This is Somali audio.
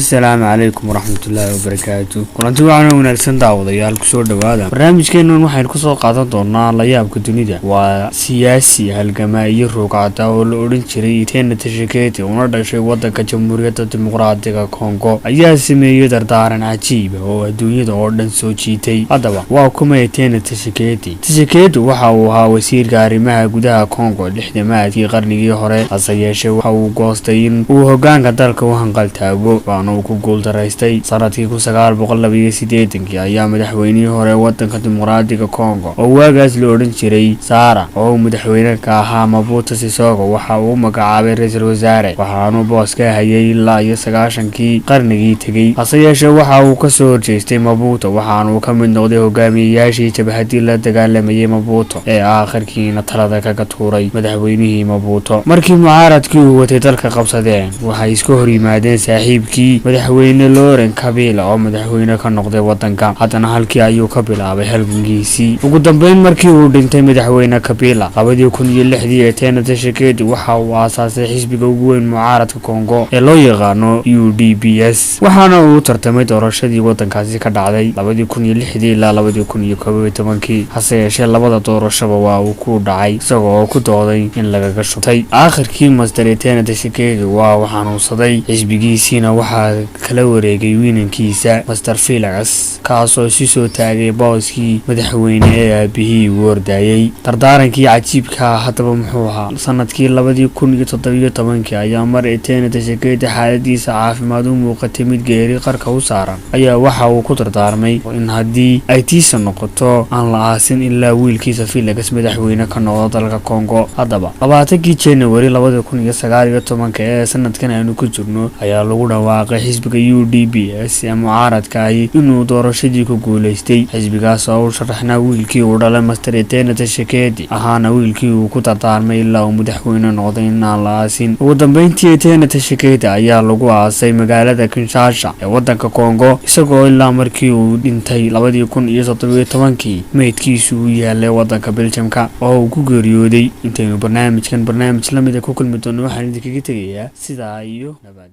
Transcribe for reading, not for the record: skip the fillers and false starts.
السلام عليكم ورحمة الله وبركاته. كنت وعنا ونالسن داوديال كسور دوادا برنامجكeenan waxaan ku soo qaadan doonaa la yaabka dunida waa siyaasi halgamaayo ruuqaata oo la oran jiray Etienne Tshisekedi oo dhashay wadanka Jamhuuriyadda Dimuqraadiga Kongo ayaa sameeyay dardaaran cajiib ah oo adduunyada oo dhan soo jiitay. Haddaba waa kuma Etienne Tshisekedi. Tshisekedi waxa uu ahaa wasiirka arrimaha gudaha Kongo lixdamaadkii qarnigii hore hase yeeshee waxa uu goostay in uu hoggaanka dalka u hanqaltaago uu ku guuldareystay sanadkii 1982 ayaa madaxweynihii hore wadanka Dimuqraadiga Kongo oo waagaas la oran jiray Sara oo madaxweyne ka ahaa Mobutu Sese Seko waxa uu magacaabay ra'iisul wasaare waxaanu booska hayay ilaa 90kii qarnigii tagay. hase yeeshee waxa uu ka soo horjeestay Mobutu waxaanu ka mid noqday hogaamiyayaashii jabhadii la dagaalamayay Mobutu ee aakhirkiina talada kaga tuuray madaxweynihii Mobutu. markii mucaaradkii uu watay dalka qabsadeen waxay isku hor yimaadeen saaxiibkii madaxweyne Laurent Kabila oo madaxweyne ka noqday wadanka. haddana halkii ayuu ka bilaabay halgankiisii. ugu dambeyn markii uu dhintay madaxweyne Kabila 2006 Etienne Tshisekedi waxa uu aasaasay xisbiga ugu weyn mucaaradka Kongo ee loo yaqaano UDPS waxaana uu tartamay doorashadii wadankaasi ka dhacday 2006 ilaa 2011. hase yeeshee labada doorashaba waa uu ku dhacay isagoo ku dooday in lagaga shubtay. aakhirkii Master Etienne Tshisekedi waa xanuunsaday xisbigiisina waxa kala wareegay wiinankiisa Master Felix kaasoo si soo taagay booskii madaxweyne ee aabihii uu ordayay. dardaarankii cajiibka haddaba muxuu ahaa sanadkii 2017 ayaa mar Etienne Tshisekedi xaaladiisa caafimaad u muuqatay mid geeri qarka u saaran ayaa waxa uu ku dardaarmay in haddii ay tiisa noqoto aan la aasin ilaa wiilkiisa Felix madaxweyne ka noqdo dalka Kongo. haddaba 20 January 2019 ee sanadkan aynu ku jirno ayaa lagu dhawaaqay xisbiga UDPS ee mucaaradka ah inuu doorashadii ku guuleystay. xisbigaas oo sharaxna wiilkii uu dhalay Master Etienne Tshisekedi ahaana wiilkii uu ku dardaarmay ilaa uu madaxweyne noqday in aan la aasin. ugu dambeyntii Etienne Tshisekedi ayaa lagu aasay magaalada Kinshasa ee wadanka Kongo isagoo ilaa markii uu dhintay 2017 meydkiisu uu yaalay wadanka Belgiumka oo uu ku geeriyooday. intaynu barnaamij la mid ah ku kulmi doono waxaan idinkaga tegayaa sidaa iyo nabad.